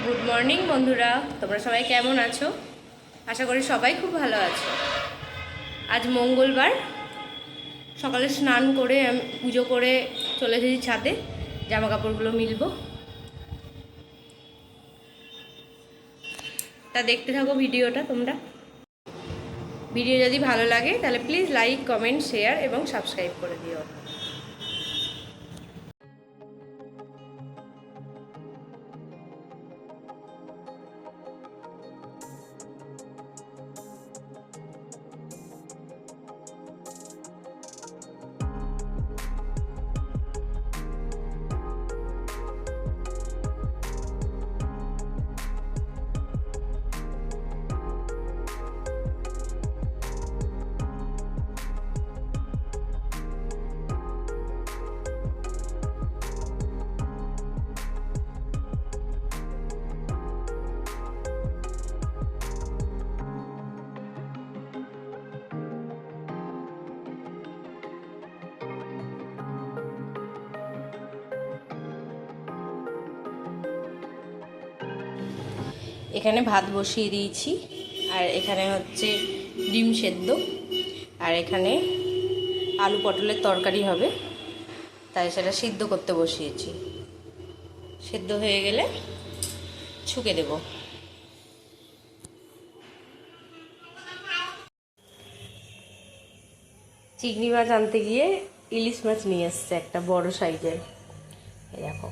Good morning বন্ধুরা, তোমরা সবাই কেমন আছো? আশা করি সবাই খুব ভালো আছো। আজ মঙ্গলবার, সকালে স্নান করে আমি পুজো করে চলে এসেছি ছাদে, জামা কাপড়গুলো মিলবো। তা দেখতে থাকো ভিডিওটা তোমরা। ভিডিও যদি ভালো লাগে তাহলে প্লিজ লাইক, কমেন্ট, শেয়ার এবং সাবস্ক্রাইব করে দিও। এখানে ভাত বসিয়ে দিয়েছি, আর এখানে হচ্ছে ডিম সেদ্ধ, আর এখানে আলু পটলের তরকারি হবে, তাই সেটা সিদ্ধ করতে বসিয়েছি। সেদ্ধ হয়ে গেলে ছুঁকে দেব। চিংড়ি মাছ আনতে গিয়ে ইলিশ মাছ নিয়ে এসছে একটা বড় সাইজের। এই দেখো,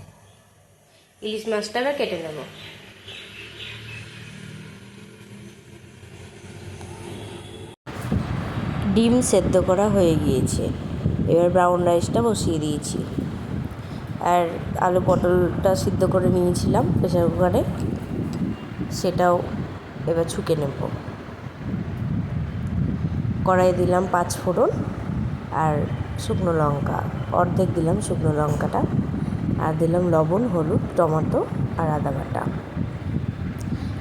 ইলিশ মাছটা কেটে নেব। ডিম সেদ্ধ করা হয়ে গিয়েছে, এবার ব্রাউন রাইসটা বসিয়ে দিয়েছি, আর আলু পটলটা সিদ্ধ করে নিয়েছিলাম প্রেসার কুকারে, সেটাও এবার ছুঁকে নেব। কড়াই দিলাম 5 ফোড়ন আর শুকনো লঙ্কা, অর্ধেক দিলাম শুকনো লঙ্কাটা, আর দিলাম লবণ, হলুদ, টমেটো আর আদা বাটা।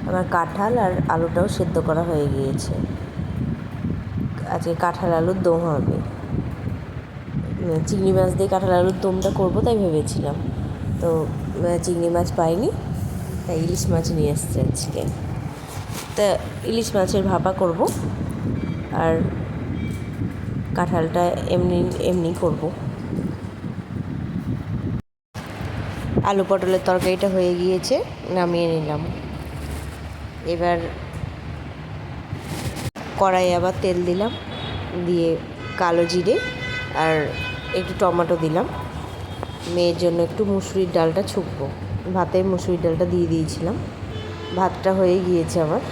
আমার কাঁঠাল আর আলুটাও সেদ্ধ করা হয়ে গিয়েছে। আজকে কাঁঠাল আলুর দম হবে, চিংড়ি মাছ দিয়ে কাঁঠাল আলুর দমটা করবো তাই ভেবেছিলাম, তো চিংড়ি মাছ পাইনি, তাই ইলিশ মাছ নিয়ে এসছে আজকে। তা ইলিশ মাছের ভাপা করব, আর কাঁঠালটা এমনি এমনি করব। আলু পটলের তরকারিটা হয়ে গিয়েছে, নামিয়ে নিলাম। এবার কড়াই আবার তেল দিলাম, দিয়ে কালো জিরে আর একটু টমেটো দিলাম। মেয়ের জন্য একটু মুসুরির ডালটা ছুঁকবো, ভাতে মুসুরির ডালটা দিয়ে দিয়েছিলাম। ভাতটা হয়ে গিয়েছে আমার,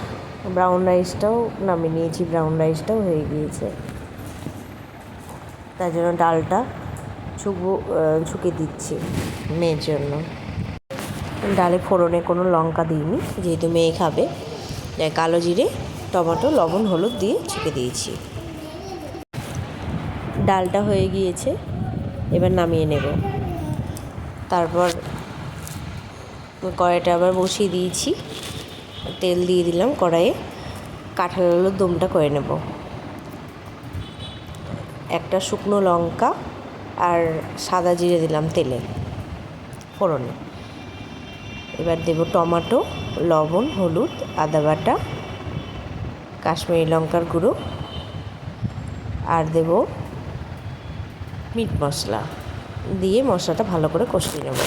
ব্রাউন রাইসটাও নামিয়ে নিয়েছি, ব্রাউন রাইসটাও হয়ে গিয়েছে। তার জন্য ডালটা ছুঁকে দিচ্ছি মেয়ের জন্য। ডালে ফোড়নে কোনো লঙ্কা দিইনি, যেহেতু মেয়ে খাবে, তাই কালো জিরে, টমেটো, লবণ, হলুদ দিয়ে ছুঁকে দিয়েছি। ডালটা হয়ে গিয়েছে, এবার নামিয়ে নেব। তারপর কড়াইটা আবার বসিয়ে দিয়েছি, তেল দিয়ে দিলাম কড়াইয়ে। কাঁঠাল আলুর দমটা করে নেব। একটা শুকনো লঙ্কা আর সাদা জিরে দিলাম তেলে ফোড়নে। এবার দেব টমেটো, লবণ, হলুদ, আদা বাটা, কাশ্মীরি লঙ্কার গুঁড়ো, আর দেব মিট মশলা, দিয়ে মশলাটা ভালো করে কষিয়ে নেব।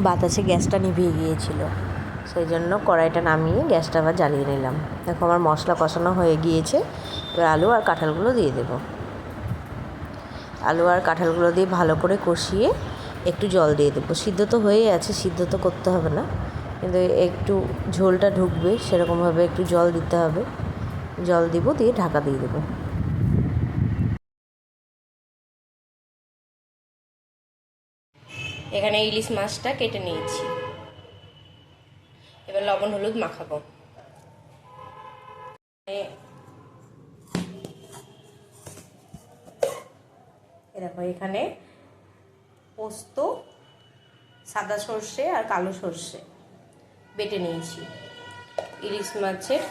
বাতাসে গ্যাসটা নিভিয়ে গিয়েছিল, সেই জন্য কড়াইটা নামিয়ে গ্যাসটা আবার জ্বালিয়ে নিলাম। দেখো আমার মশলা কষানো হয়ে গিয়েছে, এবার আলু আর কাঁঠালগুলো দিয়ে দেব। আলু আর কাঁঠালগুলো দিয়ে ভালো করে কষিয়ে একটু জল দিয়ে দেবো। সিদ্ধ তো হয়েই আছে, সিদ্ধ তো করতে হবে না, কিন্তু একটু ঝোলটা ঢুকবে সেরকমভাবে একটু জল দিতে হবে। জল দিব, দিয়ে ঢাকা দিয়ে দেবো। এখানে ইলিশ মাছটা কেটে নিয়েছি, এবার লবণ হলুদ মাখাবো। দেখো এখানে পোস্ত, সাদা সর্ষে আর কালো সর্ষে বেটে নিয়েছি, ইলিশ মাছের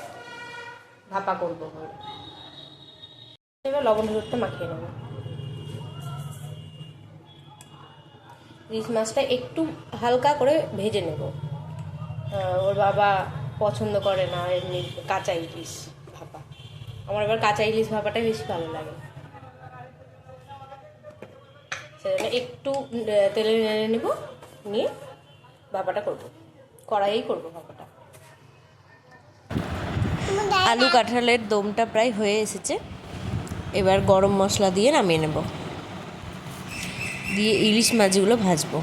ভাপা করবো। এবার লবণ হলুদটা মাখিয়ে নেব। ইলিশ মাছটা একটু হালকা করে ভেজে নেব, ওর বাবা পছন্দ করে না এমনি কাঁচা ইলিশ ভাপা, আমার এবার কাঁচা ইলিশ ভাপাটাই বেশি ভালো লাগে। সেজন্য একটু তেলে নেড়ে নেব, নিয়ে ভাপাটা করব, কড়াইয়েই করব ভাপাটা। আলু কাঁঠালের দমটা প্রায় হয়ে এসেছে, এবার গরম মশলা দিয়ে নামিয়ে নেব, দিয়ে ইলিশ মাছগুলো ভাজবো।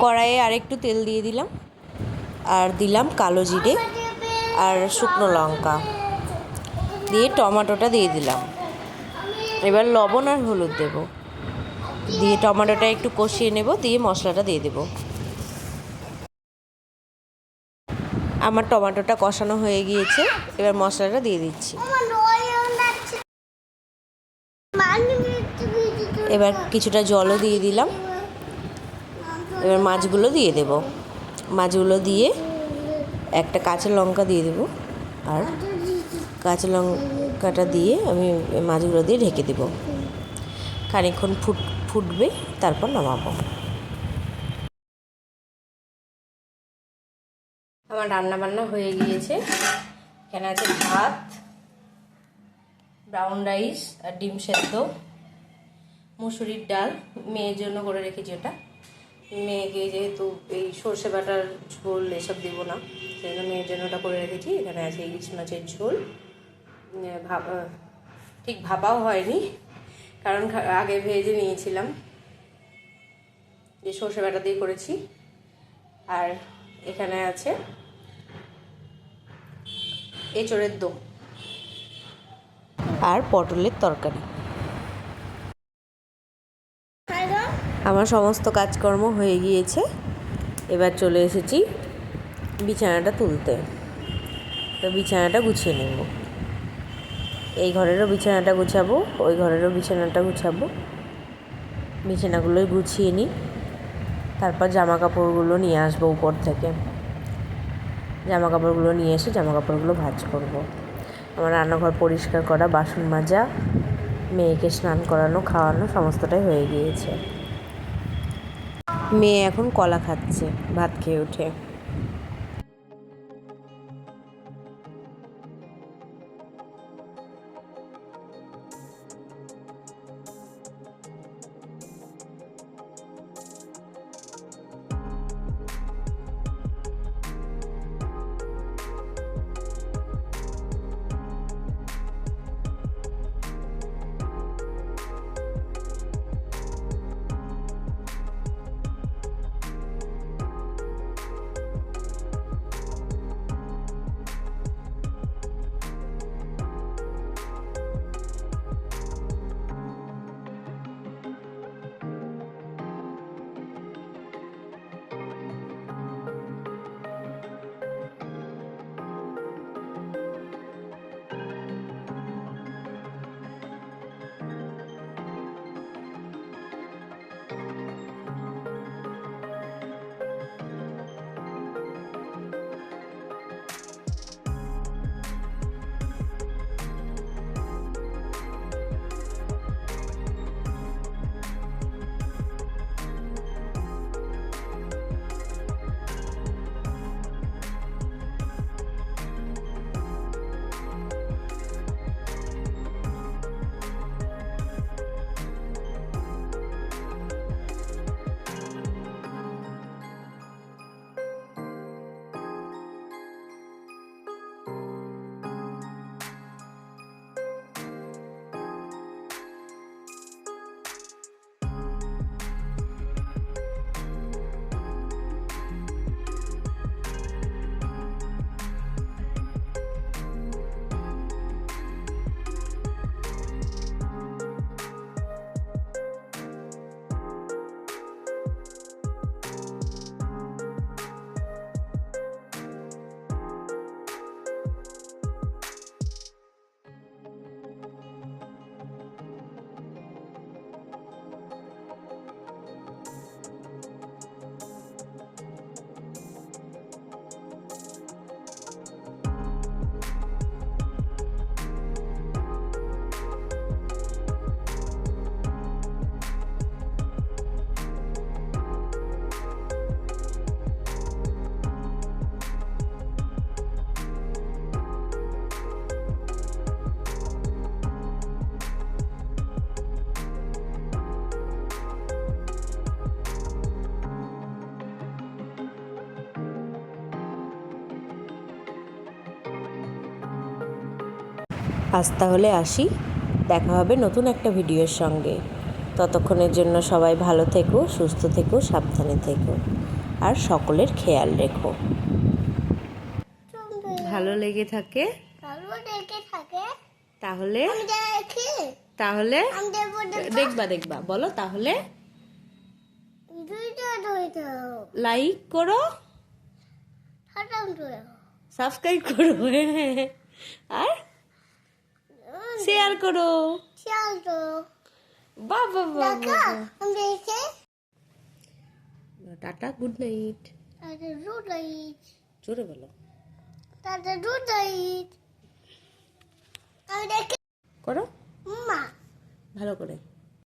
কড়াইয়ে আরেকটু তেল দিয়ে দিলাম, আর দিলাম কালো জিরে আর শুকনো লঙ্কা, দিয়ে টমেটোটা দিয়ে দিলাম। এবার লবণ আর হলুদ দেব, দিয়ে টমেটোটা একটু কষিয়ে নেব, দিয়ে মশলাটা দিয়ে দেব। আমার টমেটোটা কষানো হয়ে গিয়েছে, এবার মশলাটা দিয়ে দিচ্ছি। এবার কিছুটা জলও দিয়ে দিলাম। এবার মাছগুলো দিয়ে দেব, মাছগুলো দিয়ে একটা কাঁচা লঙ্কা দিয়ে দেব, আর কাঁচা লঙ্কাটা দিয়ে আমি মাছগুলো দিয়ে ঢেকে দেব। খানিকক্ষণ ফুটবে, তারপর নামাবো। আমার রান্না বান্না হয়ে গিয়েছে। এখানে আছে ভাত, ব্রাউন রাইস আর ডিম সেদ্ধ, মুসুরির ডাল মেয়ের জন্য করে রেখেছি। ওটা মেয়েকে যেহেতু এই সর্ষে বাটার ঝোল এসব দেবো না, সেজন্য মেয়ের জন্য ওটা করে রেখেছি। এখানে আছে ইলিশ মাছের ঝোল, ঠিক ভাপাও হয়নি, কারণ আগে ভেজে নিয়েছিলাম, যে সর্ষে বাটা দিয়ে করেছি। আর এখানে আছে এঁচোড়ের দম আর পটলের তরকারি। আমার সমস্ত কাজকর্ম হয়ে গিয়েছে, এবার চলে এসেছি বিছানাটা তুলতে। তো বিছানাটা গুছিয়ে নেব, এই ঘরেরও বিছানাটা গুছাবো, ওই ঘরেরও বিছানাটা গুছাবো। বিছানাগুলোই গুছিয়ে নিই, তারপর জামা কাপড়গুলো নিয়ে আসবো উপর থেকে। জামা কাপড়গুলো নিয়ে এসে জামা কাপড়গুলো ভাঁজ করবো। আমার রান্নাঘর পরিষ্কার করা, বাসন মাজা, মেয়েকে স্নান করানো, খাওয়ানো সমস্তটাই হয়ে গিয়েছে। মেয়ে এখন কলা খাচ্ছে ভাত খেয়ে উঠে। আজ তাহলে আসি, দেখা হবে নতুন একটা ভিডিওর সঙ্গে। ততক্ষণের জন্য সবাই ভালো থেকো, সুস্থ থেকো, সাবধানে থেকো, আর সকলের খেয়াল রেখো। ভালো লেগে থাকে তাহলে তাহলে দেখবা বলো তাহলে লাইক করো, সাবস্ক্রাইব করো, আর শেয়ার করো। বাবা টাটা, গুড নাইট। জোরে বলো, করো ভালো করে।